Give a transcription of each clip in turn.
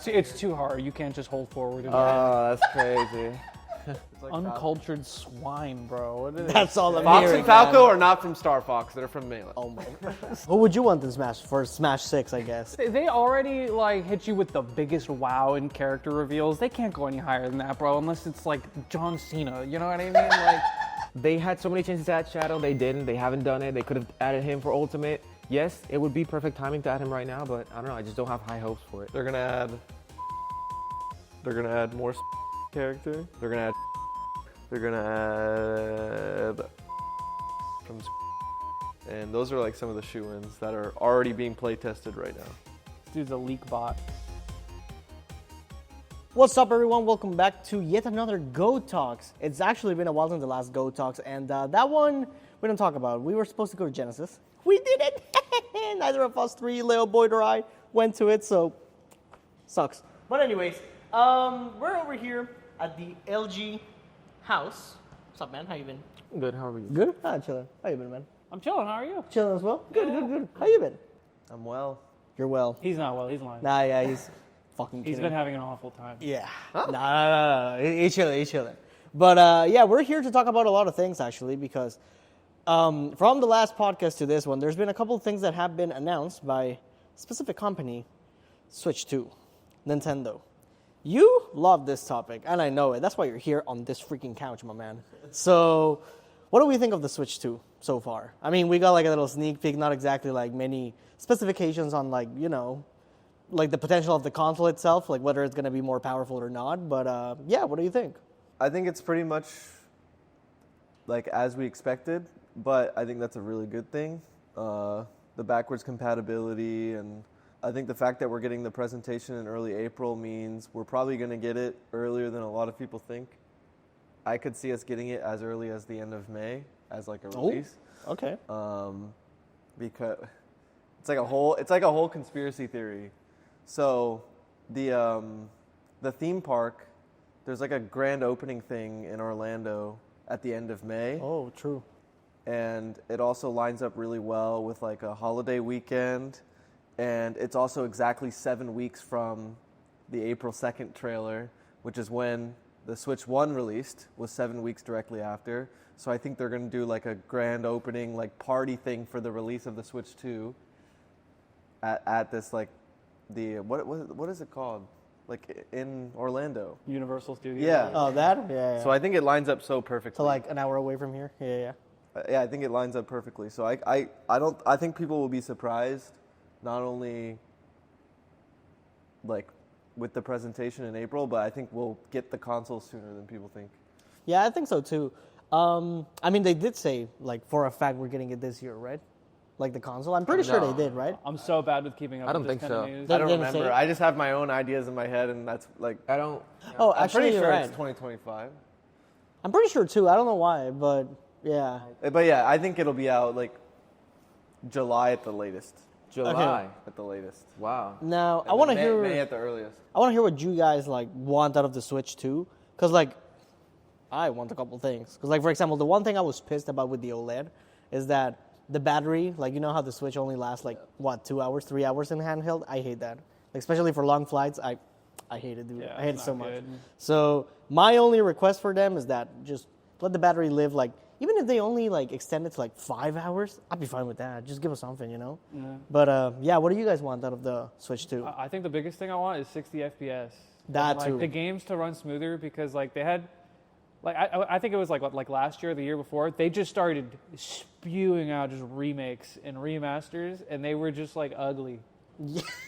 It's too hard. You can't just hold forward. Oh, that's crazy. Like uncultured swine, bro. What is That's all I'm Fox hearing. and Falco man. are not from Star Fox. They're from Melee. Oh my. What would you want in Smash for Smash 6, I guess? They already like hit you with the biggest WoW in character reveals. They can't go any higher than that, bro, unless it's like John Cena. You know what I mean? Like They had so many chances to add Shadow. They didn't. They haven't done it. They could have added him for Ultimate. Yes, it would be perfect timing to add him right now, but I don't know. I just don't have high hopes for it. They're gonna add more character. They're gonna add from, and those are like some of the shoe-ins that are already being play tested right now. this dude's a leak bot. What's up, everyone? Welcome back to yet another Go Talks. It's actually been a while since the last Go Talks, and that one we don't talk about. We were supposed to go to Genesis. We didn't. Neither of us three, Leo, Boyd, or I, went to it, so sucks. But anyways, we're over here at the LG house. What's up, man? How you been? Good. How are you? Good. Chilling. How you been, man? I'm chilling. How are you? Chilling as well. Good. How you been? I'm well. You're well. He's not well. He's lying. Nah, yeah, he's fucking kidding. He's been having an awful time. Yeah. Huh? Nah. He's chilling. But yeah, we're here to talk about a lot of things actually because from the last podcast to this one, there's been a couple of things that have been announced by a specific company, Switch 2, Nintendo. You love this topic, and I know it. That's why you're here on this freaking couch, my man. So, what do we think of the Switch 2 so far? I mean, we got like a little sneak peek, not exactly like many specifications on like, you know, like the potential of the console itself, like whether it's going to be more powerful or not. But yeah, what do you think? I think it's pretty much like as we expected, but I think that's a really good thing. The backwards compatibility, and I think the fact that we're getting the presentation in early April means we're probably going to get it earlier than a lot of people think. I could see us getting it as early as the end of May as like a release. Okay. Because it's like a whole conspiracy theory. So the theme park, there's like a grand opening thing in Orlando at the end of May. Oh, true. And it also lines up really well with like a holiday weekend. And it's also exactly 7 weeks from the April 2nd trailer, which is when the Switch 1 released, was 7 weeks directly after. So I think they're going to do like a grand opening, like party thing for the release of the Switch 2 at this like the, what is it called? Like in Orlando. Universal Studios. Yeah. Oh, that? Yeah. So I think it lines up so perfectly. So like an hour away from here? Yeah. Yeah, I think it lines up perfectly. So I think people will be surprised, not only like with the presentation in April, but I think we'll get the console sooner than people think. Yeah, I think so too. I mean, they did say like for a fact we're getting it this year, right? Like the console. I'm pretty sure they did, right? I'm so bad with keeping up. I don't with this think kind so. of news. They I don't didn't say remember. it? I just have my own ideas in my head, and that's like I don't. Oh, I'm actually, pretty you're sure right. it's 2025. I'm pretty sure too. I don't know why, but yeah. But yeah, I think it'll be out like July at the latest. July. At the latest. Wow. Now I And want to then hear. May at the earliest. I want to hear what you guys like want out of the Switch 2, because like I want a couple things. Because like for example, the one thing I was pissed about with the OLED is that the battery, like you know how the Switch only lasts like what 2 hours, 3 hours in handheld. I hate that, like, especially for long flights. I hate it, dude. Yeah, I hate it it's so not much. good. So my only request for them is that just let the battery live. Like even if they only like extend it to like 5 hours, I'd be fine with that. Just give us something, you know. Yeah. But yeah, what do you guys want out of the Switch 2? I think the biggest thing I want is 60 FPS. That like, too. The games to run smoother because like they had, like I think it was like last year or the year before, they just started spewing out just remakes and remasters, and they were just like ugly.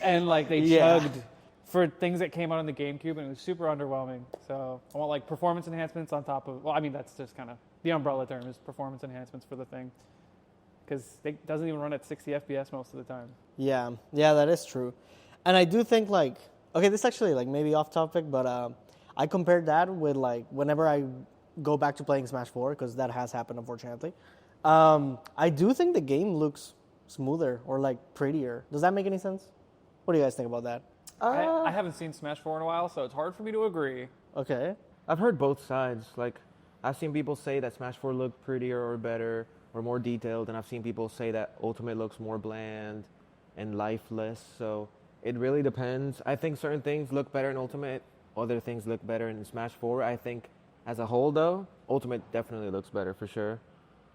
And like they Yeah. chugged for things that came out on the GameCube, and it was super underwhelming. So I want like performance enhancements on top of, well, I mean that's just kind of the umbrella term is performance enhancements for the thing, because it doesn't even run at 60 FPS most of the time. Yeah, that is true. And I do think like, okay, this is actually like maybe off topic, but I compared that with like whenever I go back to playing Smash 4, because that has happened unfortunately. I do think the game looks smoother or like prettier. Does that make any sense? What do you guys think about that? I haven't seen Smash 4 in a while, so it's hard for me to agree. Okay. I've heard both sides. Like, I've seen people say that Smash 4 looked prettier or better or more detailed, and I've seen people say that Ultimate looks more bland and lifeless. So It really depends. I think certain things look better in Ultimate, other things look better in Smash 4. I think as a whole, though, Ultimate definitely looks better for sure.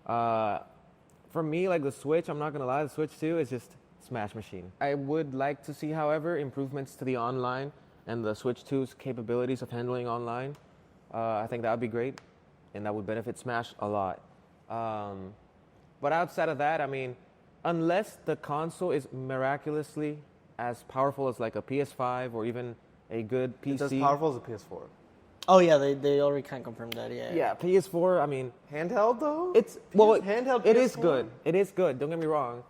For me, like the Switch, I'm not going to lie, the Switch 2 is just Smash machine. I would like to see, however, improvements to the online and the Switch 2's capabilities of handling online. I think that would be great, and that would benefit Smash a lot. But outside of that, I mean, unless the console is miraculously as powerful as like a PS5 or even a good PC. It's as powerful as a PS4. Oh yeah, they already kind of confirmed that. Yeah. Yeah, PS4. I mean, Handheld though? Handheld. It is PS4? good. It is good. Don't get me wrong.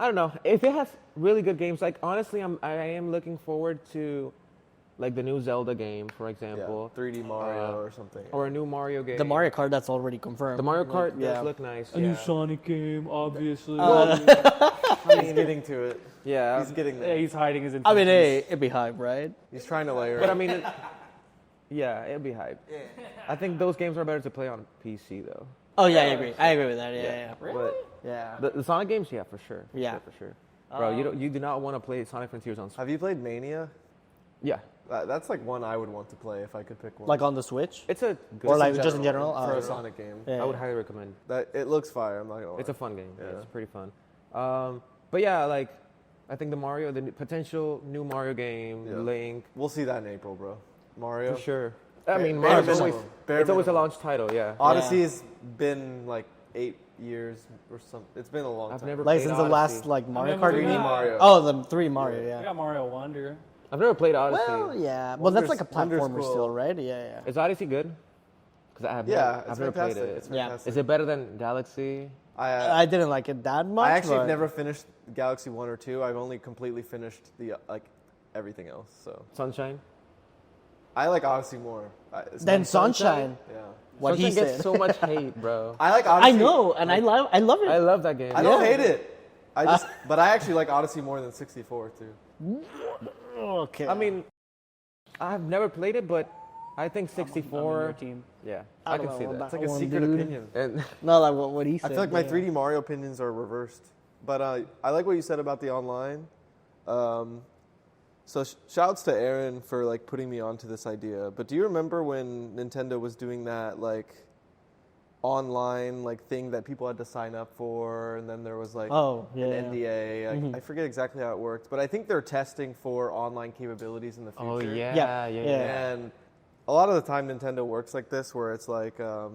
I don't know if it has really good games. Like honestly, I am looking forward to like the new Zelda game, for example. Yeah, 3D Mario or something. Or a new Mario game. The Mario Kart that's already confirmed. The Mario Kart yeah. does look nice. A new Sonic game, obviously. He's getting to it. Yeah. He's getting Yeah, there. he's hiding his I intentions. mean, hey, it'd be hype, right? He's trying to layer But I it. mean, yeah, it'd be hype. I think those games are better to play on PC though. Oh yeah, I agree. I agree with that. Yeah. But Yeah. the Sonic games, yeah, for sure. Yeah. For sure. Bro, you do not want to play Sonic Frontiers on Switch. Have you played Mania? Yeah. That's like one I would want to play if I could pick one. Like on the Switch? It's a good Or like just in general? for Oh, a Sonic game. yeah. I would highly recommend. That it looks fire. I'm not gonna lie. It's a fun game. Yeah. Yeah. It's pretty fun. But yeah, like I think the potential new Mario game, Yeah. Link, We'll see that in April, bro. Mario. for sure. I mean, Bare Mario's minimum. always, Bare it's always a minimum. launch title. Yeah. Odyssey's been like 8 years or something. It's been a long I've time. never Like played since the Odyssey. last like Mario remember Kart 3D game? that. Mario. Oh, the 3 Mario, We yeah. got Mario Wonder. I've never played Odyssey. Well, yeah. Well, that's like a Wonder's platformer cool. still, right? Yeah. Is Odyssey good? Because I've Yeah, I've it's never played fantastic. it. It's Yeah. fantastic. Is it better than Galaxy? I didn't like it that much. I actually have but- never finished Galaxy 1 or 2. I've only completely finished the like everything else. So Sunshine? I like Odyssey more. Then Sunshine. Yeah. What he Sunshine gets said. so much hate, bro. I like Odyssey. I know, and I love it. I love that game. I don't hate it. But I actually like Odyssey more than 64 too. Okay. I mean, I've never played it, but I think I'm on 64. your team. Yeah, I I don't can know see about that. It's like a one, secret dude. opinion. And no, like what he I said. feel like my yeah. 3D Mario opinions are reversed. But I like what you said about the online. So shouts to Aaron for like putting me onto this idea. But do you remember when Nintendo was doing that like online like thing that people had to sign up for, and then there was like Oh, yeah, an yeah. NDA. I forget exactly how it worked, but I think they're testing for online capabilities in the future. oh yeah, Yeah, yeah, yeah. And a lot of the time Nintendo works like this, where it's like A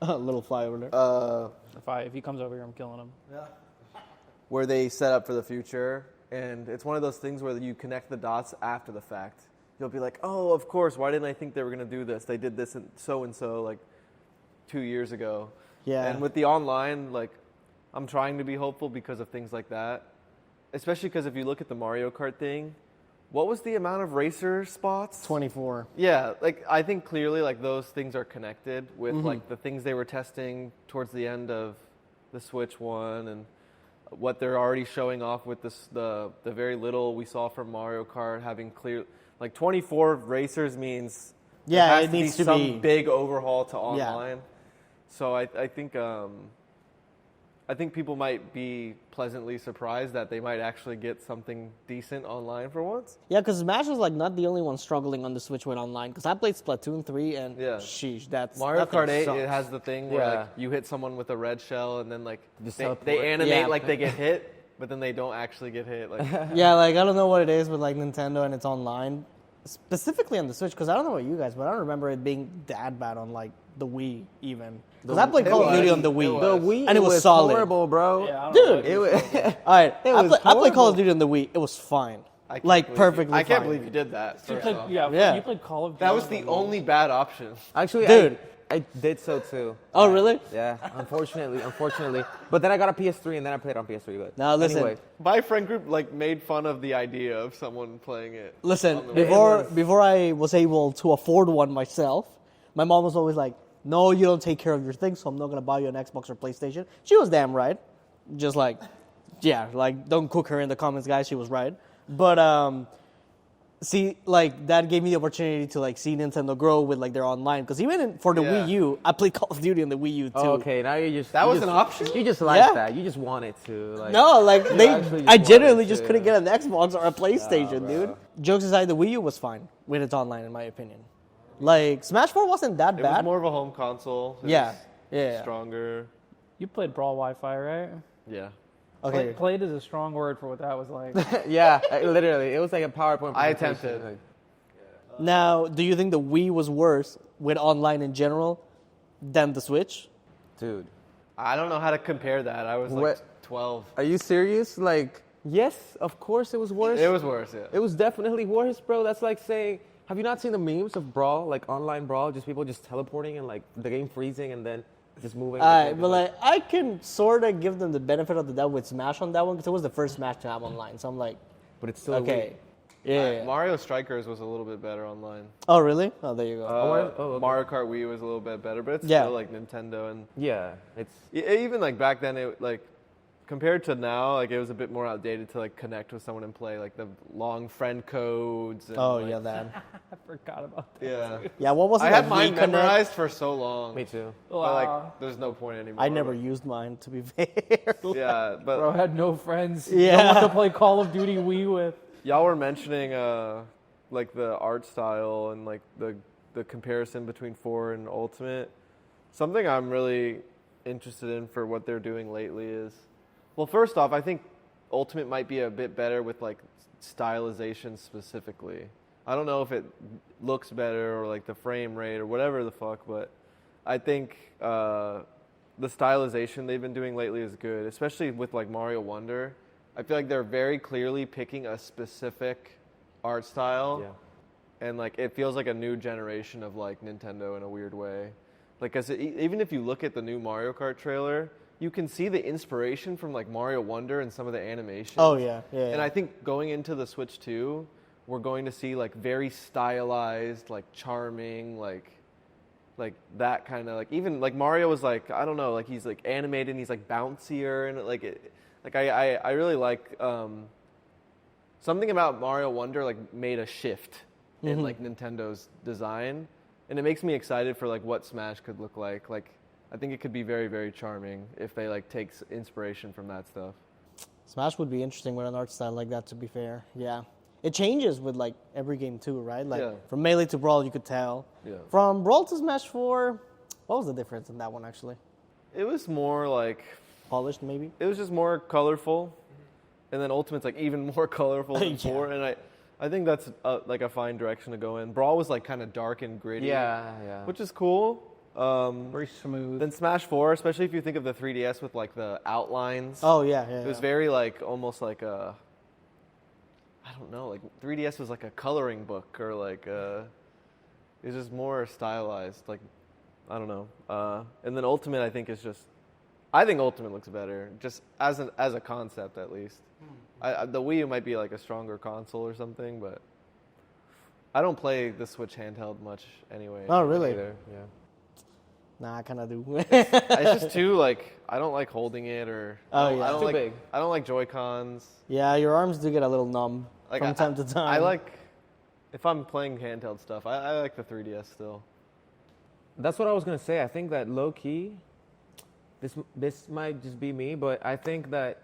little fly over there. If he comes over here, I'm killing him. where they set up for the future, and it's one of those things where you connect the dots after the fact. You'll be like, oh, of course, why didn't I think they were going to do this? They did this and so like 2 years ago. Yeah. And with the online, like, I'm trying to be hopeful because of things like that. Especially because if you look at the Mario Kart thing, what was the amount of racer spots? 24. Yeah, like I think clearly like those things are connected with like the things they were testing towards the end of the Switch one, and what they're already showing off with this the very little we saw from Mario Kart having clear like 24 racers means Yeah, there has it needs to some be- big overhaul to Yeah. online. So I think people might be pleasantly surprised that they might actually get something decent online for once. Yeah, because Smash was like not the only one struggling on the Switch with online. Because I played Splatoon 3 and Yeah. sheesh, that's Mario that thing Kart 8, sucks. it has the thing where Yeah. like, you hit someone with a red shell and then like Just they teleport. animate Yeah. like they get hit, but then they don't actually get hit. Like Yeah, like I don't know what it is with like Nintendo and it's online, specifically on the Switch. Because I don't know about you guys, but I don't remember it being that bad on like the Wii even. Because I played it Call of was. Duty on the It Wii, was. The Wii and it was solid. horrible, bro. Yeah, I don't Dude, know what It was, All right, It I was played Call of horrible. Duty on the Wii. It was fine, I can't like believe perfectly. I can't fine. believe you did that. You first played, off. yeah, you played Call of Duty. That was the on only bad option. actually, Dude. I did so too. Oh really? Yeah, unfortunately. But then I got a PS3 and then I played on PS3. But Now listen. anyway, My friend group like made fun of the idea of someone playing it. Listen, on the Wii. before I was able to afford one myself, my mom was always like, "No, you don't take care of your things, so I'm not gonna buy you an Xbox or PlayStation." She was damn right. Just like, yeah, like don't cook her in the comments, guys. She was right. But see, like that gave me the opportunity to like see Nintendo grow with like their online. Because even for the Wii U, I played Call of Duty on the Wii U too. Oh, okay, now you just That you was just- an option? You just like Yeah. that. You just wanted to. Like, No, like actually they, just I wanted genuinely just to. couldn't get an Xbox or a PlayStation, dude. Jokes aside, the Wii U was fine with its online, in my opinion. Like Smash 4 wasn't that It was bad. more of a home console. It Yeah. was Yeah. Stronger. You played Brawl Wi-Fi, right? Yeah. Okay. Played is a strong word for what that was like. Yeah, literally, it was like a PowerPoint. I presentation, attempted. like- Now, do you think the Wii was worse with online in general than the Switch? dude. I don't know how to compare that. I was like What- 12. Are you serious? Like, yes, of course it was worse. It was worse, yeah. It was definitely worse, bro. That's like saying, have you not seen the memes of Brawl, like online Brawl, just people just teleporting and like the game freezing and then just moving? But like I can sort of give them the benefit of the doubt with Smash on that one because it was the first Smash to have online. So I'm like, but it's still okay, yeah. Mario Strikers was a little bit better online. Oh really? Oh, there you go. okay. Mario Kart Wii was a little bit better, but it's Yeah. still like Nintendo. And Yeah, it's even like back then, it like compared to now, like it was a bit more outdated to like connect with someone and play like the long friend codes. And, Oh like, yeah, that. I forgot about that. Yeah. Yeah, what was it? I had like, mine Wii Connect? memorized for so long. me too. But like, there's no point anymore. I never used mine, to be fair. Yeah, but Bro, I had no friends. Yeah. No one to play Call of Duty Wii with. y'all were mentioning like the art style and like the comparison between 4 and Ultimate. Something I'm really interested in for what they're doing lately is, well, first off, I think Ultimate might be a bit better with like stylization specifically. I don't know if it looks better or like the frame rate or whatever the fuck, but I think the stylization they've been doing lately is good, especially with like Mario Wonder. I feel like they're very clearly picking a specific art style, and like it feels like a new generation of like Nintendo in a weird way. Like, even if you look at the new Mario Kart trailer, you can see the inspiration from like Mario Wonder and some of the animations. Oh yeah, yeah. And I think going into the Switch 2, we're going to see like very stylized, like charming, like that kind of like, even like Mario was like, I don't know, like he's like animated and he's like bouncier and like it, like I really like something about Mario Wonder like made a shift in like Nintendo's design, and it makes me excited for like what Smash could look like. Like I think it could be very, very charming if they like take inspiration from that stuff. Smash would be interesting with an art style like that, to be fair. Yeah. It changes with like every game too, right? Like Yeah. from Melee to Brawl, you could tell. Yeah. From Brawl to Smash 4, what was the difference in that one actually? It was more like, Polished maybe? it was just more colorful, and then Ultimate's like even more colorful than Yeah. 4, and I think that's like a fine direction to go in. Brawl was like kind of dark and gritty, Yeah. which is cool. Very smooth. Then Smash 4, especially if you think of the 3DS with like the outlines. Oh yeah, yeah. It was very like almost like a, I don't know, like 3DS was like a coloring book or like it was just more stylized. Like I don't know. And then Ultimate, I think I think Ultimate looks better, just as a concept at least. The Wii U might be like a stronger console or something, but I don't play the Switch handheld much anyway. Oh really? Either, yeah. Nah, I kind of do. It's just too like I don't like holding it or Oh, I don't, yeah. I don't Too like big. I don't like Joy-Cons. Yeah, your arms do get a little numb Like from time to time. I like if I'm playing handheld stuff. I like the 3DS still. That's what I was gonna say. I think that low key, this might just be me, but I think that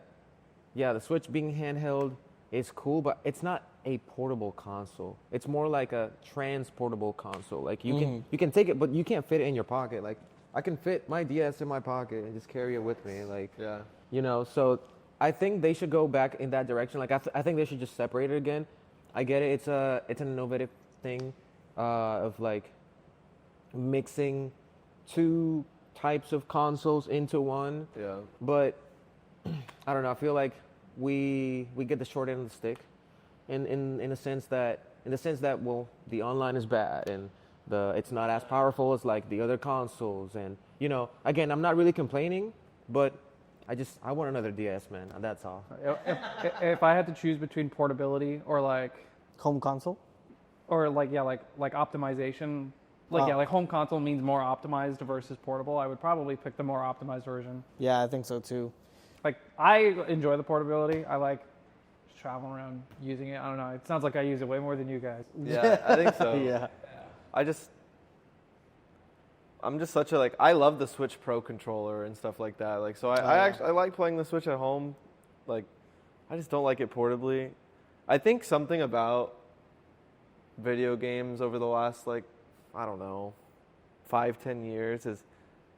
the Switch being handheld is cool, but it's not a portable console. It's more like a transportable console. Like you can take it, but you can't fit it in your pocket. Like I can fit my DS in my pocket and just carry it with me. Like Yeah. So I think they should go back in that direction. Like I think they should just separate it again. I get it. It's an innovative thing of like mixing two types of consoles into one. Yeah. But I don't know. I feel like we get the short end of the stick, in the sense that well, the online is bad and it's not as powerful as like the other consoles. And again, I'm not really complaining, but I want another DS, man. That's all. If I had to choose between portability or like home console. optimization, like home console means more optimized versus portable, I would probably pick the more optimized version. Yeah, I think so too. Like I enjoy the portability. I like traveling around using it. I don't know. It sounds like I use it way more than you guys. Yeah, I think so. Yeah. I'm just such a like. I love the Switch Pro controller and stuff like that. Like, so I like playing the Switch at home. Like, I just don't like it portably. I think something about video games over the last like, I don't know, 5-10 years is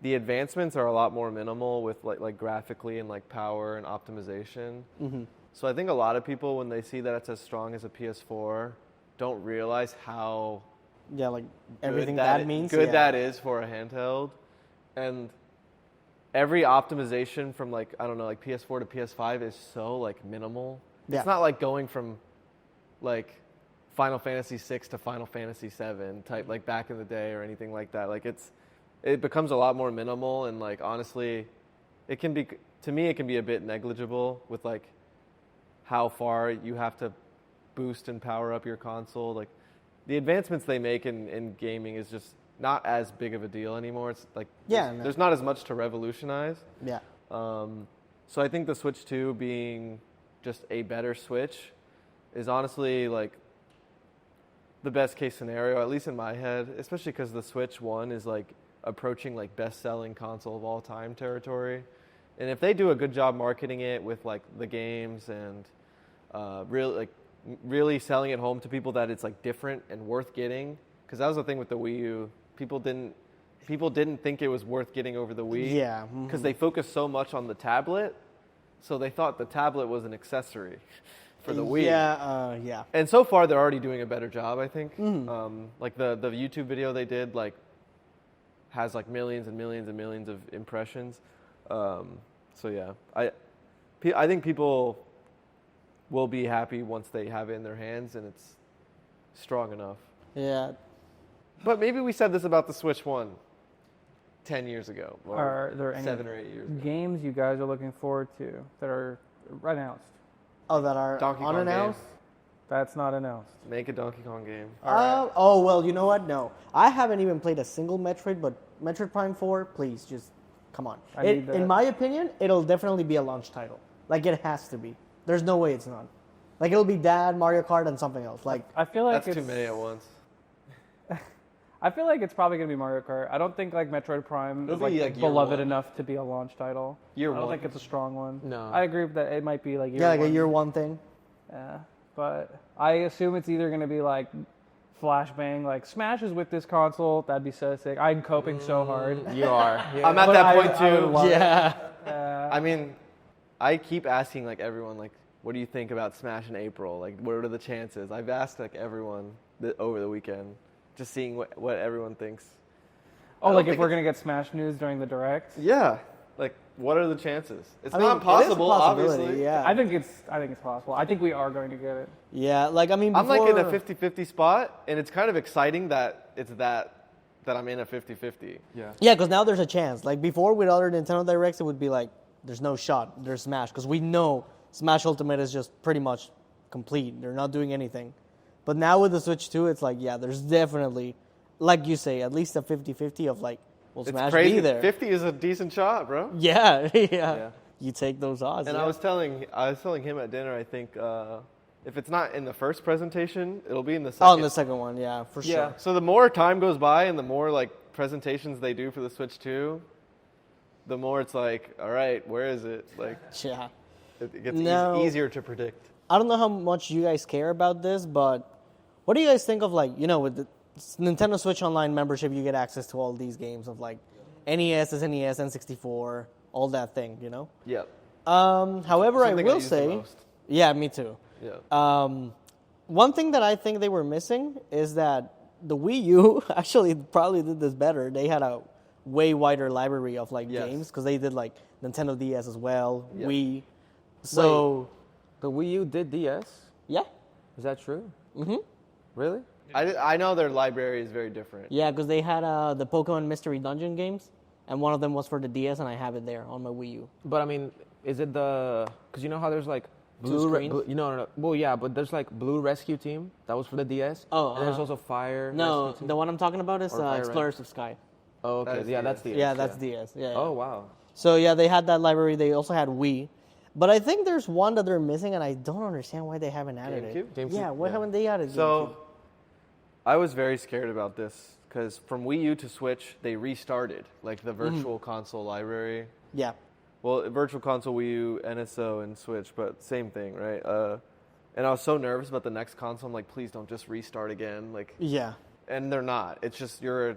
the advancements are a lot more minimal with like graphically and like power and optimization. Mm-hmm. So I think a lot of people, when they see that it's as strong as a PS4, don't realize how Yeah, like good everything that it- means. good yeah. that is for a handheld. And every optimization from like, I don't know, like PS4 to PS5 is so like minimal. Yeah. It's not like going from like Final Fantasy 6 to Final Fantasy 7 type like back in the day or anything like that. Like it becomes a lot more minimal, and like honestly, it can be, to me it can be a bit negligible with like how far you have to boost and power up your console. Like the advancements they make in gaming is just not as big of a deal anymore. It's like there's not as much to revolutionize. Yeah. So I think the Switch 2 being just a better Switch is honestly like the best case scenario, at least in my head, especially because the Switch 1 is like approaching like best-selling console of all time territory. And if they do a good job marketing it with like the games and really selling it home to people that it's like different and worth getting, because that was the thing with the Wii U. People didn't think it was worth getting over the Wii. Yeah. Because they focused so much on the tablet, so they thought the tablet was an accessory for the Wii. Yeah. Yeah. And so far, they're already doing a better job, I think. Mm-hmm. Like the YouTube video they did, like has like millions and millions and millions of impressions. So yeah, I think people will be happy once they have it in their hands and it's strong enough. Yeah. But maybe we said this about the Switch 1 10 years ago, or Are there any 7 or 8 years ago. games you guys are looking forward to that are announced? Oh, that are Donkey Kong unannounced? That's not announced. Make a Donkey Kong game. Oh, well, you know what? No. I haven't even played a single Metroid, but Metroid Prime 4, please, just come on. I need that. In my opinion, it'll definitely be a launch title. Like, it has to be. There's no way it's not. Like, it'll be Dad, Mario Kart, and something else. Like, I feel like That's too many at once. I feel like it's probably going to be Mario Kart. I don't think like Metroid Prime It'll is like, be, like, year beloved one. enough to be a launch title. Year I don't one. think it's a strong one. No. I agree with that. It might be like year yeah, like one. a year one thing. Yeah, but I assume it's either going to be like flashbang, like Smash is with this console. That'd be so sick. I'm coping so hard. You are. Yeah. I'm at But that point I would too. love it. Yeah. I mean, I keep asking like everyone, like, what do you think about Smash in April? Like, what are the chances? I've asked like everyone over the weekend, just seeing what everyone thinks. Oh, don't like if think we're going to get Smash news during the Direct? Yeah, like what are the chances? It's I mean, not it is a possible, possibility, obviously. Yeah. I think it's possible. I think we are going to get it. Yeah, like, I mean, I'm before... like in a 50-50 spot, and it's kind of exciting that it's that I'm in a 50-50. Yeah. Yeah, because now there's a chance. Like, before with other Nintendo Directs, it would be like, there's no shot. There's Smash. Because we know Smash Ultimate is just pretty much complete. They're not doing anything. But now with the Switch 2, it's like, yeah, there's definitely, like you say, at least a 50-50 of like, will It's Smash crazy. be there? 50 is a decent shot, bro. Yeah, yeah, Yeah. You take those odds. And yeah. I was telling him at dinner, I think if it's not in the first presentation, it'll be in the second. Oh, and the second one, yeah, for Yeah. sure. So the more time goes by and the more like presentations they do for the Switch 2, the more it's like, all right, where is it? Like Yeah. it gets No. easier to predict. I don't know how much you guys care about this, but what do you guys think of, like, you know, with the Nintendo Switch Online membership, you get access to all these games of like NES, SNES, N64, all that thing, you know? Yep. However, Something I will use the say, most. yeah, me too. Yeah. One thing that I think they were missing is that the Wii U actually probably did this better. They had a way wider library of like Yes. games because they did like Nintendo DS as well, Yep. Wii. So The Wii U did DS. yeah, Is that true? mm-hmm. Really? I know their library is very different. Yeah, because they had the Pokemon Mystery Dungeon games, and one of them was for the DS, and I have it there on my Wii U. But I mean, is it because you know how there's like Blue, screens? no. Well, yeah, but there's like Blue Rescue Team that was for the DS. Oh, and there's also Fire. No, Rescue Team. the one I'm talking about is Or Fire Red. Explorers of Sky. Oh, That okay. is Yeah, DS. that's DS. Yeah, that's DS. Yeah. Oh, wow. So yeah, they had that library. They also had Wii. But I think there's one that they're missing, and I don't understand why they haven't added it. GameCube? Yeah, why haven't they added So, I was very scared about this because from Wii U to Switch, they restarted like the Virtual Console library. GameCube? Yeah. Well, Virtual Console, Wii U, NSO, and Switch, but same thing, right? And I was so nervous about the next console. I'm like, please don't just restart again. Like, Yeah. and they're not. It's just your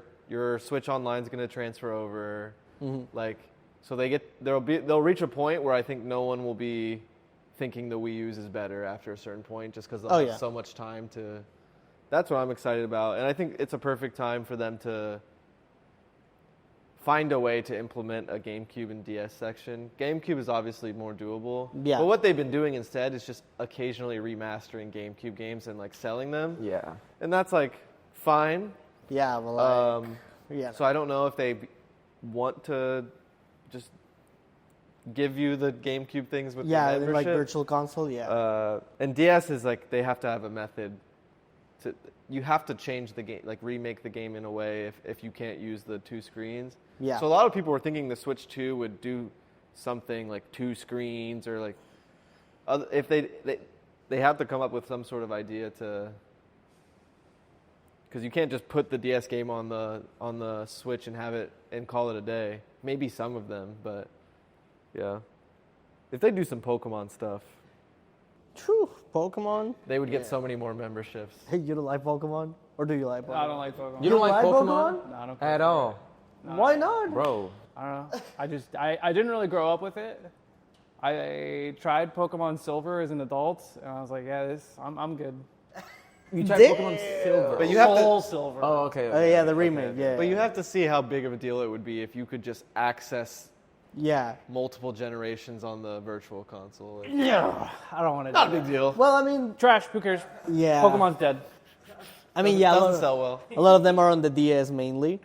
Switch Online's going to transfer over. Like, so they'll reach a point where I think no one will be thinking the Wii U's is better after a certain point, just because they'll have so much time to. That's what I'm excited about, and I think it's a perfect time for them to find a way to implement a GameCube and DS section. GameCube is obviously more doable. Yeah. But what they've been doing instead is just occasionally remastering GameCube games and like selling them. Yeah. And that's like fine. Yeah, well, yeah. So I don't know if they want to just give you the GameCube things with the membership. like Virtual Console, yeah. And DS is like they have to have a method to. You have to change the game, like remake the game in a way if you can't use the two screens. Yeah. So a lot of people were thinking the Switch 2 would do something like two screens or like, if they have to come up with some sort of idea to, because you can't just put the DS game on the Switch and have it and call it a day. Maybe some of them, but yeah, if they do some Pokemon stuff, True. Pokemon. they would get so many more memberships. Hey, you don't like Pokemon? Or do you like Pokemon? I don't like Pokemon. You don't like Pokemon? No, I don't At all, Why not? bro. I don't know. I didn't really grow up with it. I tried Pokemon Silver as an adult, and I was like, yeah, I'm good. You tried Damn. Pokemon Silver. But you have to, Soul Silver. Oh, okay. Oh, yeah, the remake, yeah. but you have to see how big of a deal it would be if you could just access Yeah. multiple generations on the Virtual Console. Like, Yeah, I don't want to. not a big deal. Well, I mean, Trash. Who cares? yeah. Pokemon's dead. I mean, yeah, Doesn't sell well. a lot of them are on the DS mainly.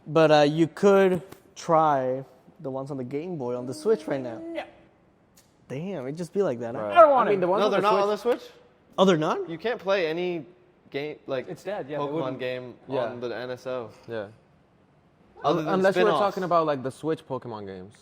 But you could try the ones on the Game Boy on the Switch right now. Yeah. Damn, it'd just be like that. Huh? Right. I don't want I mean, it. the ones No, on they're the not Switch, on the Switch. Oh, they're not? You can't play any game like It's dead. Yeah. they Pokemon wouldn't. game Yeah. on the NSO. Yeah. Other than Unless we're spin-offs. talking about like the Switch Pokemon games.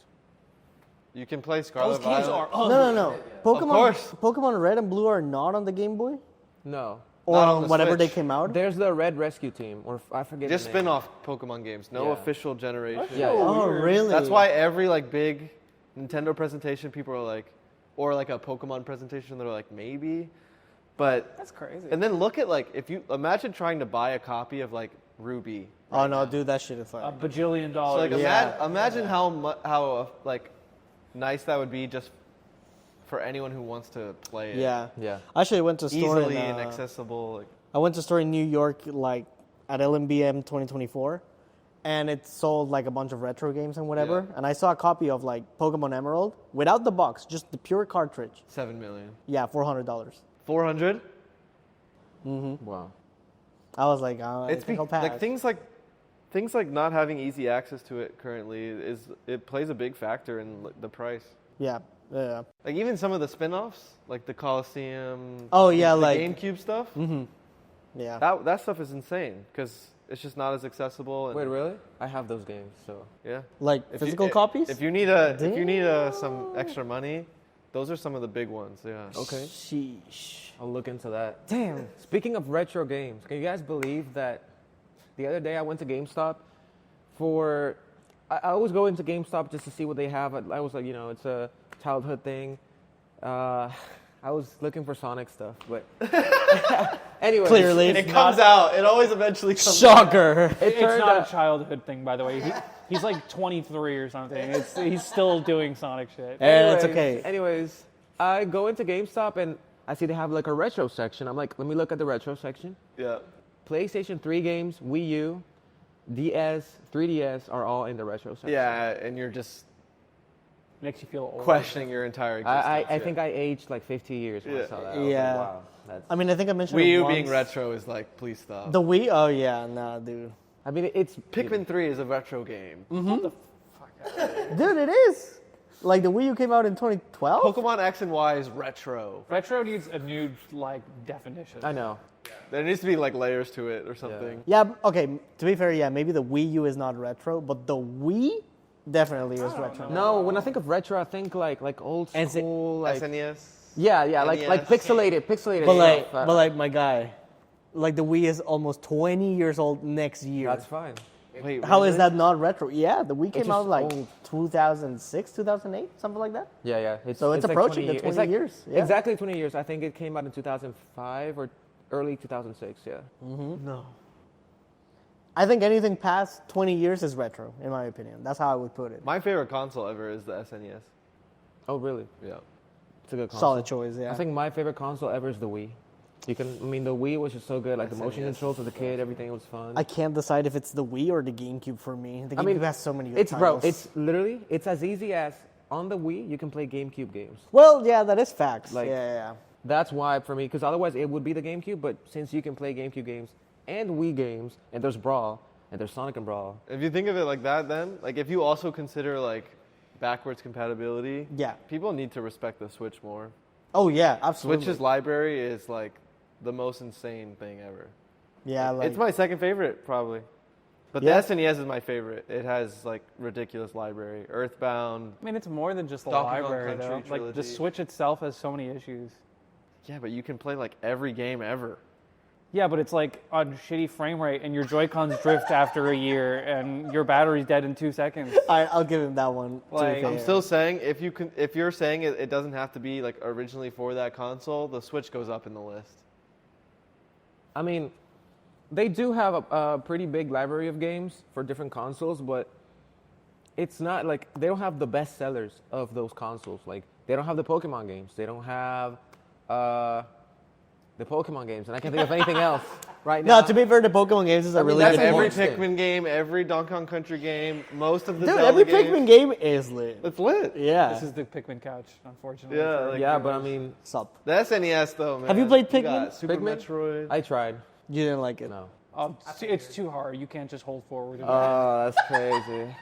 You can play Scarlet Those games Violet. are No. Pokemon, course. Pokemon Red and Blue are not on the Game Boy? No. Or Not on on the whatever they Switch. came out? There's the Red Rescue Team, or I forget. Just the name. spin-off Pokemon games. No Yeah. official generation. Yeah. Oh, really? That's why every like big Nintendo presentation, people are like, or like a Pokemon presentation, they're like maybe, but That's crazy. and then look at like if you imagine trying to buy a copy of like Ruby. Oh, no, dude, that shit is a like... bajillion So dollars. like Yeah. imagine how like nice that would be just for anyone who wants to play it. Yeah. Yeah. Actually, I went to a store Easily in, and accessible. Like, I went to a store in New York, like, at LMBM 2024, and it sold, like, a bunch of retro games and whatever, Yeah. and I saw a copy of, like, Pokemon Emerald, without the box, just the pure cartridge. 7 million. Yeah, $400. 400? Wow. I was like, I It's think I'll pass. like things like not having easy access to it currently it plays a big factor in the price. Yeah, yeah. Like even some of the spin-offs, like the Coliseum. Oh, yeah, the like- GameCube stuff. Yeah. That stuff is insane because it's just not as accessible. And, Wait, really? I have those games, so. Yeah. Like, If physical you, copies? If you need some extra money, those are some of the big ones. Yeah. Okay. Sheesh. I'll look into that. Damn. Speaking of retro games, can you guys believe that the other day I went to GameStop for... I always go into GameStop just to see what they have. I was like, it's a childhood thing. I was looking for Sonic stuff, but... anyway. Clearly. It comes out. It always eventually comes out. Shocker. It's turned not out- a childhood thing, by the way. He's like 23 or something. He's still doing Sonic shit. It's okay. Anyways, I go into GameStop and I see they have like a retro section. I'm like, let me look at the retro section. Yeah. PlayStation 3 games, Wii U, DS, 3DS are all in the retro section. Yeah, and you're just Makes you feel old. questioning your entire existence. I think I aged like 50 years when I Yeah. saw that. I was Yeah. like, wow. That's, I mean, I think I mentioned Wii it U once. being retro is like, please stop. The Wii? Oh, yeah, nah, dude. I mean, it's... Pikmin 3 is a retro game. Dude, it is. Like, the Wii U came out in 2012? Pokemon X and Y is retro. Retro needs a new definition. I know. There needs to be like layers to it or something. Yeah, okay, to be fair, yeah, maybe the Wii U is not retro, but the Wii Definitely is retro. No, when I think of retro, I think like old And is it school, like SNES. yeah, like NES. pixelated But stuff. like my guy, like the Wii is almost 20 years old next year. That's fine. Wait, How is really? that not retro? Yeah, the Wii came just out like old. 2006, 2008, something like that. Yeah. So it's like approaching the 20 20 it's like years, yeah. Exactly 20 years. I think it came out in 2005 or early 2006. Yeah. No. I think anything past 20 years is retro, in my opinion. That's how I would put it. My favorite console ever is the SNES. Oh, really? Yeah. It's a good console. Solid choice, yeah. I think my favorite console ever is the Wii. The Wii was just so good. Like the motion SNES. controls as a kid, everything was fun. I can't decide if it's the Wii or the GameCube for me. The GameCube has so many good it's titles. it's literally it's as easy as on the Wii you can play GameCube games. Well, yeah, that is facts. Like- yeah. That's why for me, because otherwise it would be the GameCube. But since you can play GameCube games and Wii games, and there's Brawl and there's Sonic and Brawl. If you think of it like that, then like if you also consider like backwards compatibility, Yeah. people need to respect the Switch more. Oh, yeah, absolutely. Switch's library is like the most insane thing ever. Yeah, like, It's my second favorite probably, but Yeah. the SNES is my favorite. It has like ridiculous library, Earthbound. I mean, it's more than just the Donkey Kong library, though. Country Like the trilogy. Switch itself has so many issues. Yeah, but you can play like every game ever. Yeah, but it's like on shitty frame rate, and your Joy-Cons drift after a year, and your battery's dead in 2 seconds. I'll give him that one. to be Like, fair. I'm still saying if you're saying it doesn't have to be like originally for that console, the Switch goes up in the list. I mean, they do have a pretty big library of games for different consoles, but it's not like they don't have the best sellers of those consoles. Like they don't have the Pokemon games. They don't have the Pokemon games, and I can't think of anything else right now. No, to be fair, the Pokemon games is a really That's good every one. Constant. Pikmin game, every Donkey Kong Country game, most of the Dude, Zelda every games. Pikmin game is lit. It's lit. Yeah. This is the Pikmin couch, unfortunately. Yeah, for- like- Yeah, but I mean, Sup. The SNES though, man. Have you played got Pikmin? Super Pikmin? Metroid. I tried. You didn't like it. No. It's too hard. You can't just hold forward. and Oh, that's crazy.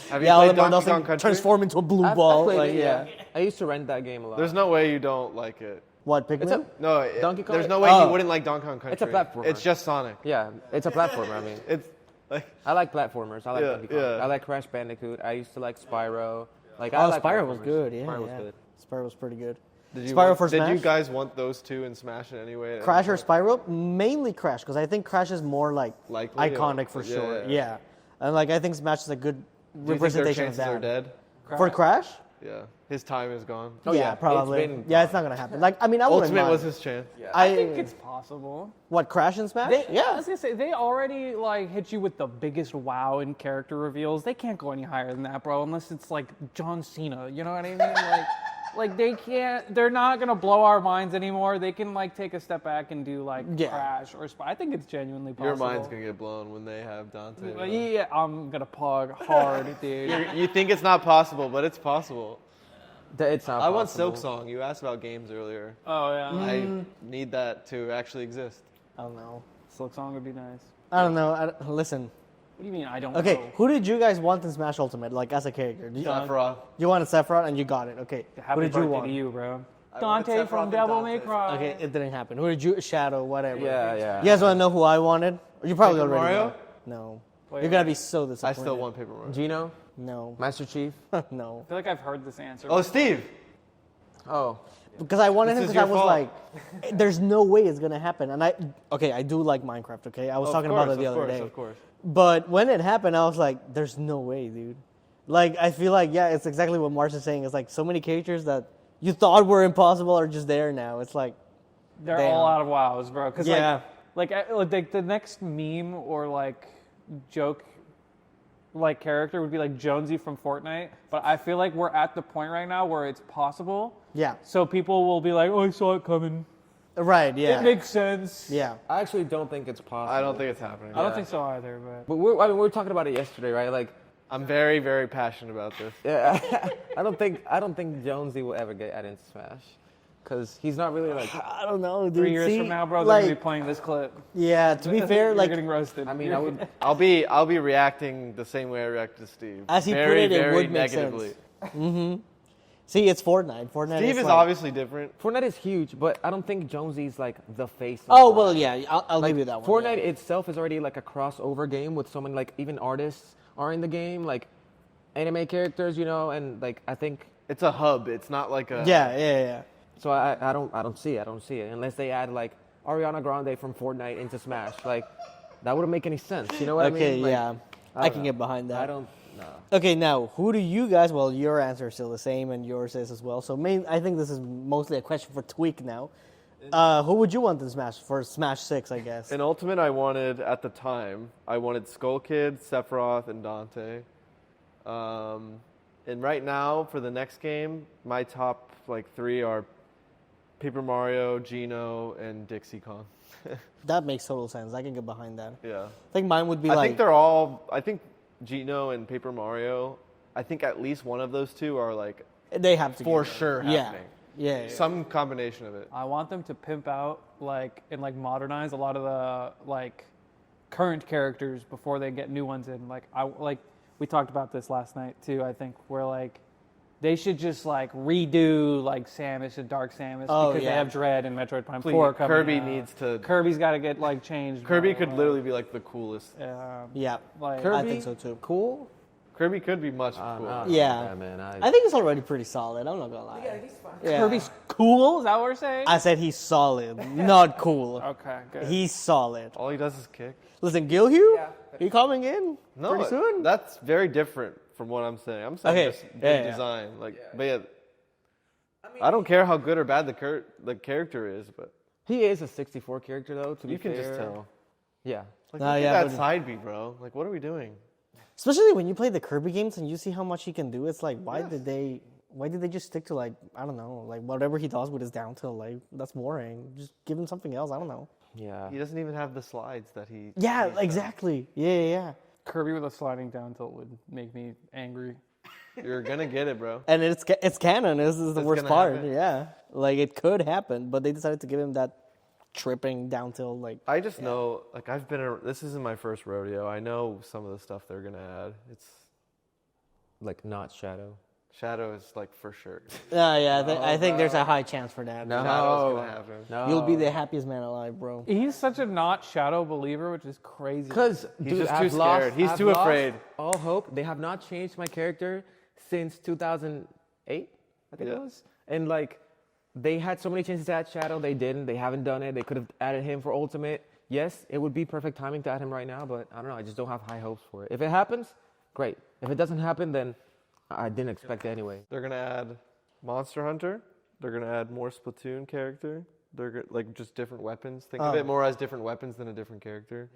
Have you Yeah, all played them Donkey nothing Kong Country? transform into a blue I've ball. played Like, it, yeah. I used to rent that game a lot. There's no way you don't like it. What, Pikmin? It's a No, Donkey Kong- there's no way Oh. you wouldn't like Donkey Kong Country. It's a platformer. It's just Sonic. yeah, it's a platformer. I mean, It's like I like platformers. I like Yeah, Donkey Kong. yeah. I like Crash Bandicoot. I used to like Spyro. Like Oh, I like Spyro was platformers. good. Yeah, Spyro was yeah. good. Spyro was pretty good. did you Spyro want- for Did you Smash? guys want those two in Smash in any way? Crash or Spyro? Mainly Crash, because I think Crash is more like Likely, iconic or- for yeah, sure. yeah. Yeah. And like I think Smash is a good Do you think their representation of chances are that. dead? For Crash? Yeah, his time is gone. Oh, yeah, yeah. It's probably. been- Yeah, it's not gonna happen. Like I mean, I wouldn't Ultimate mind. was his chance. I think it's possible. What, Crash and Smash? I yeah. was gonna say they already like hit you with the biggest wow in character reveals. They can't go any higher than that, bro, unless it's like John Cena. You know what I mean? Like they can't. They're not gonna blow our minds anymore. They can like take a step back and do like Yeah. Crash or I think it's genuinely possible. Your mind's gonna get blown when they have Dante. Yeah, I'm gonna pog hard, dude. You think it's not possible, but it's possible. It's not I want possible. Silk Song. You asked about games earlier. Oh yeah, I need that to actually exist. I don't know. Silk Song would be nice. I don't know. Listen. What do you mean I don't Okay, know? who did you guys want in Smash Ultimate, like as a character? Sephiroth. You wanted Sephiroth and you got it. Okay. Happy who did birthday you want? to you, bro. I wanted Dante Sephiroth from and Devil Dante. May Cry. Okay, it didn't happen. Who did you? Shadow, whatever. Yeah. You guys want to know who I wanted? You probably Paper already Mario? know. No. Wait, You're gonna wait. be so I disappointed. still want Paper Mario. Gino, No. Master Chief. No. I feel like I've heard this answer. Oh, Steve. Oh, Because I wanted This him is because I your was fault. like, there's no way it's gonna happen. And I do like Minecraft. Okay, I was talking about it the other day. Of course. But when it happened, I was like, there's no way, dude. Like, I feel like, yeah, it's exactly what Mars is saying. It's like so many characters that you thought were impossible are just there now. It's like, They're Damn. all out of wows, bro. Because Yeah. like the next meme or like joke, like character would be like Jonesy from Fortnite. But I feel like we're at the point right now where it's possible. yeah. So people will be like, "Oh, I saw it coming. Right, yeah. It makes sense." Yeah. I actually don't think it's possible. I don't think it's happening. I don't think so either, but But we were talking about it yesterday, right? Like, I'm very, very passionate about this. yeah, I don't think Jonesy will ever get added into Smash, because he's not really like. I don't know, dude. 3 years See, from now, bro, they're like, gonna be playing this clip. yeah, to be fair, You're like, getting roasted. I mean, I would. I'll be reacting the same way I reacted to Steve. As he put very, it, it very would make negatively. sense. see, it's Fortnite. Fortnite Steve is like, obviously different. Fortnite is huge, but I don't think Jonesy's like the face. Of Oh, Fortnite. well, yeah, I'll give you that one. Fortnite yeah. itself is already like a crossover game with so many like even artists are in the game. Like anime characters, and like I think It's a hub. It's not like a. Yeah. so. I don't see it unless they add like Ariana Grande from Fortnite into Smash. Like that wouldn't make any sense. You know what I mean? Okay, Like, yeah. I don't can know. get behind that. I don't know. Okay, now, who do you guys... Well, your answer is still the same, and yours is as well. So I think this is mostly a question for Tweek now. Who would you want in Smash for Smash 6, I guess? In Ultimate, I wanted Skull Kid, Sephiroth, and Dante. And right now, for the next game, my top like 3 are Paper Mario, Geno, and Dixie Kong. That makes total sense. I can get behind that. Yeah. I think mine would be I think they're all. I think Geno and Paper Mario. I think at least one of those two are like They have to for get it. sure Yeah. happening. Yeah. Some combination of it. I want them to pimp out and modernize a lot of the current characters before they get new ones in. We talked about this last night too. I think where they should just redo Samus and Dark Samus because they have Dread and Metroid Prime 4 coming. Kirby out. needs to. Kirby's got to get changed. Kirby could literally be like the coolest. Yeah. Like, I think so too. Cool. Kirby could be much cooler. No, Yeah. man. I think it's already pretty solid. I'm not gonna lie. Yeah, he's fine. Kirby's cool. Is that what we're saying? I said he's solid, not cool. Okay, good. He's solid. All he does is kick. Listen, Gilhue, he coming in No, pretty soon. that's very different from what I'm saying. I'm saying Okay, just good yeah. design. But yeah, I don't care how good or bad the character is, but He is a 64 character though. To you be can fair. just tell. Yeah. Like, Nah, look yeah, at that but- side B, bro. Like, what are we doing? Especially when you play the Kirby games and you see how much he can do. It's like, why did they just stick to I don't know, whatever he does with his down tilt? That's boring. Just give him something else. I don't know. Yeah. He doesn't even have the slides that he. Yeah, exactly. Yeah. Kirby with a sliding down tilt would make me angry. You're gonna get it, bro. And it's canon. This is the It's worst gonna part. happen. Yeah, it could happen, but they decided to give him that tripping down tilt. I just know, this isn't my first rodeo. I know some of the stuff they're gonna add. It's Like not Shadow. Shadow is for sure. I think there's a high chance for that. No. Shadow's gonna happen. No. You'll be the happiest man alive, bro. He's such a not Shadow believer, which is crazy. Because He's just too scared. He's too afraid. All hope. They have not changed my character since 2008, I think Yeah. it was. And they had so many chances to add Shadow. They didn't. They haven't done it. They could have added him for Ultimate. Yes, it would be perfect timing to add him right now, but I don't know. I just don't have high hopes for it. If it happens, great. If it doesn't happen, then I didn't expect it anyway. They're gonna add Monster Hunter. They're gonna add more Splatoon character. They're just different weapons. Think of it more as different weapons than a different character.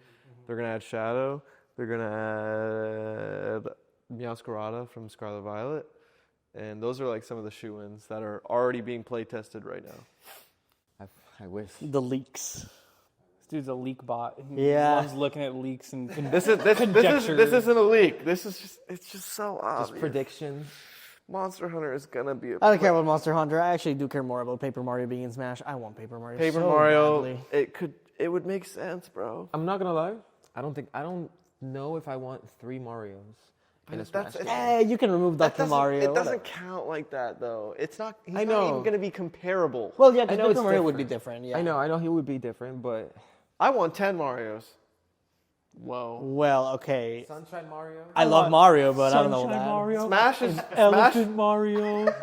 They're gonna add Shadow. They're gonna add Meowscarada from Scarlet Violet, and those are some of the shoe-ins that are already being play tested right now. I wish. The leaks. This dude's a leak bot. He Yeah. loves looking at leaks and This isn't a leak. It's just so obvious. Just predictions. Monster Hunter is gonna be. I don't care about Monster Hunter. I actually do care more about Paper Mario being in Smash. I want Paper Mario. Paper so Mario. badly. It would make sense, bro. I'm not gonna lie. I don't know if I want 3 Marios in a Smash game. Yeah, you can remove Dr. Mario. It whatever. doesn't count like that, though. It's not. He's I not know. even gonna be comparable. Well, yeah, I because know Paper it's Mario would be different. Yeah. I know he would be different, but I want 10 Marios. whoa. Well, okay. Sunshine Mario. I love Mario, but I don't know Sunshine that. Mario, Smash is Elephant Mario,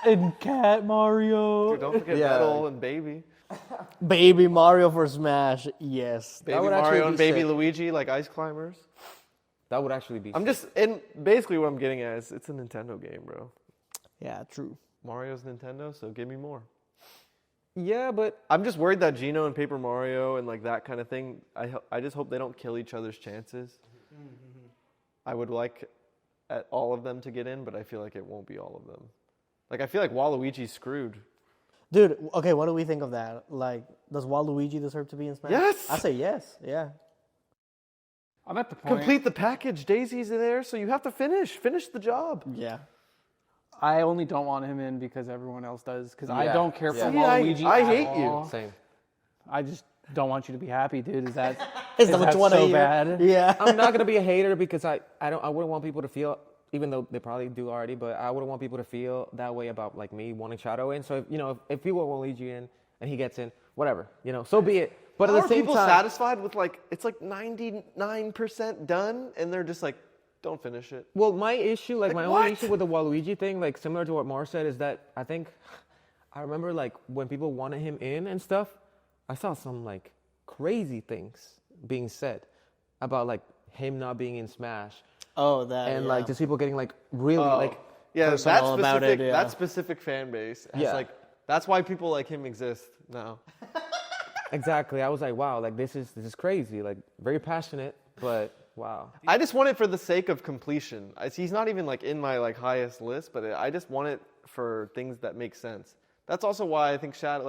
and Cat Mario. Dude, don't forget Yeah. Metal and Baby. Baby Mario for Smash, yes. Baby would actually Mario and be Baby sick. Luigi, like ice climbers. That would actually be. And basically what I'm getting at is it's a Nintendo game, bro. Yeah, true. Mario's Nintendo, so give me more. Yeah, but I'm just worried that Geno and Paper Mario and that kind of thing, I just hope they don't kill each other's chances. I would like all of them to get in, but I feel like it won't be all of them. I feel like Waluigi's screwed. Dude, okay, what do we think of that? Does Waluigi deserve to be in Smash? Yes! I say yes, yeah. I'm at the point. Complete the package. Daisy's there, so you have to finish the job. Yeah. I only don't want him in because everyone else does. Because I Yeah. don't care for Yeah. See, Waluigi. I at hate you. all. same. I just don't want you to be happy, dude. Is that Is is that what that you want to so hear? bad? Yeah. I'm not gonna be a hater because I wouldn't want people to feel, even though they probably do already, but I wouldn't want people to feel that way about me wanting Shadow in. So if people want Luigi in and he gets in, whatever, so be it. But How at are the same people time, satisfied with it's 99% done, and they're just don't finish it. Well, my issue, like my what? only issue with the Waluigi thing, like similar to what Mar said, is that I remember like when people wanted him in and stuff, I saw some like crazy things being said about like him not being in Smash, Oh, that. and yeah. like just people getting like really like Yeah, that personal about specific, it, yeah. that specific fan base has Yeah. like, that's why people like him exist now. exactly. I was like, wow, like this is crazy, like very passionate, but wow. I just want it for the sake of completion. He's not even like in my like highest list, but I just want it for things that make sense. That's also why I think Shadow,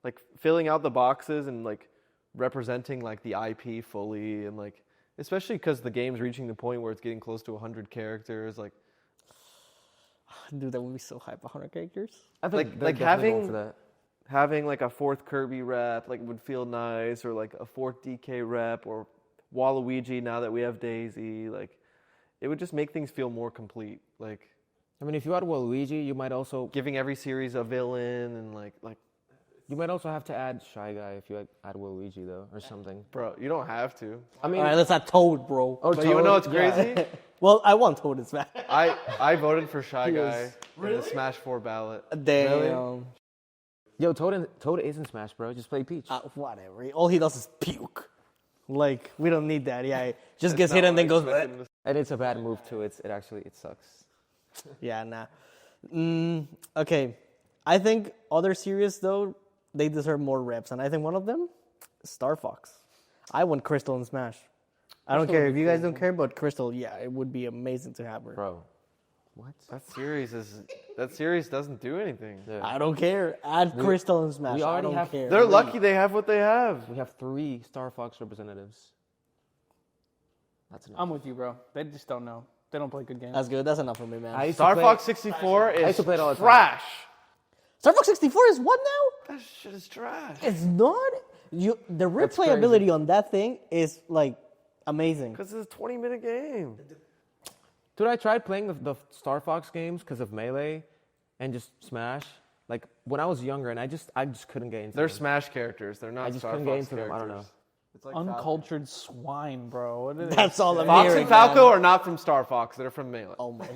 like filling out the boxes and like representing like the IP fully, and like especially because the game's reaching the point where it's getting close to 100 characters. Like, Dude, that would be so hype. 100 characters. I think they're like definitely going for that. having like a 4th Kirby rep like would feel nice, or like a 4th DK rep, or Waluigi now that we have Daisy. Like, it would just make things feel more complete. Like, I mean, if you add Waluigi, you might also giving every series a villain, and like you might also have to add Shy Guy if you add Waluigi though, or something. bro, you don't have to. I mean, All right, let's add Toad, bro. or But you wanna know what's yeah. crazy? Well, I want Toad in Smash. I voted for Shy He Guy was- in the Smash 4 ballot. Damn. Yo, Toad is in Smash, bro. Just play Peach. Whatever. All he does is puke. Like, we don't need that. Yeah, he just That's gets not hit and what then I goes. expected him to And it's a bad move too. It sucks. Yeah, nah. Okay. I think other series, though, they deserve more reps. And I think one of them is Star Fox. I want Crystal in Smash. I don't care if you guys don't care, but Crystal, yeah, it would be amazing to have her. Bro. What? That series doesn't do anything. Yeah. I don't care. Add Crystal in Smash. we I already don't have- care. They're lucky they have what they have. We have 3 Star Fox representatives. That's enough. I'm with you, bro. They just don't know. They don't play good games. That's good. That's enough for me, man. I used to Star play- Fox 64 I used is to play it all the time. trash. Star Fox 64 is what now? That shit is trash. It's not. The replayability on that thing is like amazing. Because it's a 20-minute game. Dude, I tried playing the Star Fox games because of Melee and just Smash. Like when I was younger, and I just couldn't get into They're them. Smash characters. They're not I just Star couldn't Fox get into them. characters. I don't know. It's like Uncultured swine, bro. What is That's all I'm Fox hearing. and Falco man. are not from Star Fox. They're from Melee. Oh my.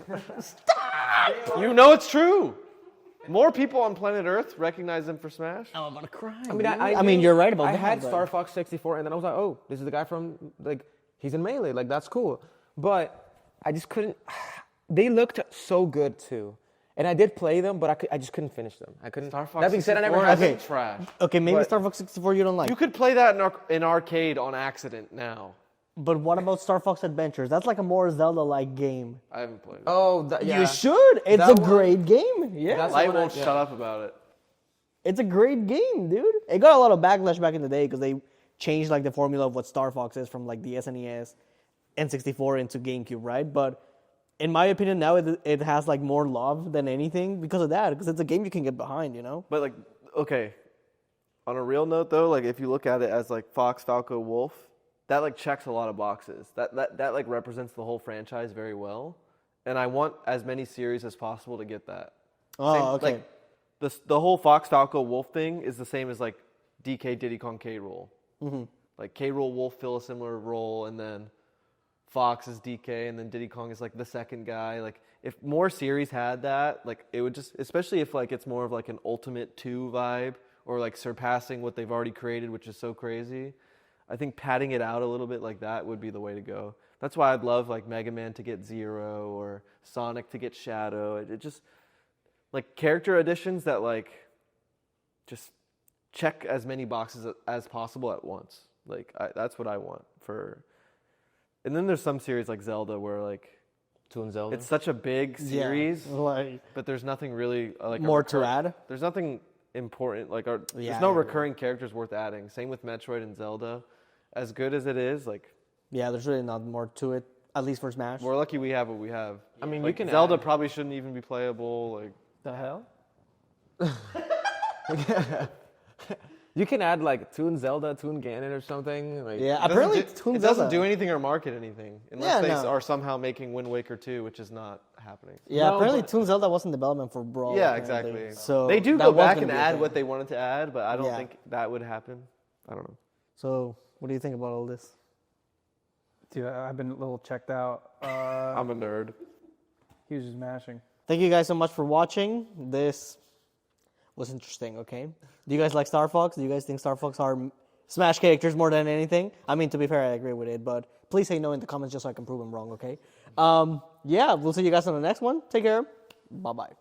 You know it's true. More people on planet Earth recognize them for Smash. I'm about to cry. I mean, I mean, you're right about I that. had but- Star Fox 64, and then I was like, oh, this is the guy from, like, he's in Melee. Like, that's cool. But I just couldn't. They looked so good, too. And I did play them, but I just couldn't finish them. I couldn't. Star Fox That being said, I never 64 had isn't Okay. trash. Okay, maybe But- Star Fox 64 you don't like. You could play that in arcade on accident now. But what about Star Fox Adventures? That's like a more Zelda-like game. I haven't played it. Oh, yeah. You should. It's That a one- great game. Yeah. That's- Light the one won't I- yeah. shut up about it. It's a great game, dude. It got a lot of backlash back in the day because they changed like the formula of what Star Fox is from like the SNES, N64 into GameCube, right? But in my opinion, now it has like more love than anything because of that. Because it's a game you can get behind, you know. But like, okay, on a real note though, like if you look at it as like Fox, Falco, Wolf, that like checks a lot of boxes. That like represents the whole franchise very well, and I want as many series as possible to get that. Oh, okay. Like the whole Fox, Falco, Wolf thing is the same as like DK, Diddy Kong, K. Rool. Mm-hmm. Like K. Rool, Wolf fill a similar role, and then Fox is DK, and then Diddy Kong is like the second guy. Like if more series had that, like it would just, especially if like it's more of like an Ultimate 2 vibe, or like surpassing what they've already created, which is so crazy. I think padding it out a little bit like that would be the way to go. That's why I'd love like Mega Man to get Zero or Sonic to get Shadow. It just like character additions that like just check as many boxes as possible at once. Like that's what I want for. And then there's some series like Zelda where like Toon Zelda. it's such a big series, Yeah, like but there's nothing really like more to add. There's nothing important like Yeah, there's no I agree. recurring characters worth adding. Same with Metroid and Zelda. As good as it is, like Yeah, there's really not more to it. At least for Smash. we're lucky we have what we have. I mean, Like, you can Zelda add- probably shouldn't even be playable. Like the hell? You can add like Toon Zelda, Toon Ganon, or something. Like, Yeah, it doesn't apparently do- Toon it Zelda. doesn't do anything or market anything unless Yeah, they no. are somehow making Wind Waker 2, which is not happening. Yeah, No, apparently but- Toon Zelda was in development for Brawl. Yeah, apparently. exactly. So they do that go was back gonna and be a add thing. what they wanted to add, but I don't Yeah. think that would happen. I don't know. So what do you think about all this? Dude, I've been a little checked out. I'm a nerd. He was just mashing. Thank you guys so much for watching. This was interesting, okay? Do you guys like Star Fox? Do you guys think Star Fox are Smash characters more than anything? I mean, to be fair, I agree with it, but please say no in the comments just so I can prove them wrong, okay? Yeah, we'll see you guys on the next one. Take care. Bye-bye.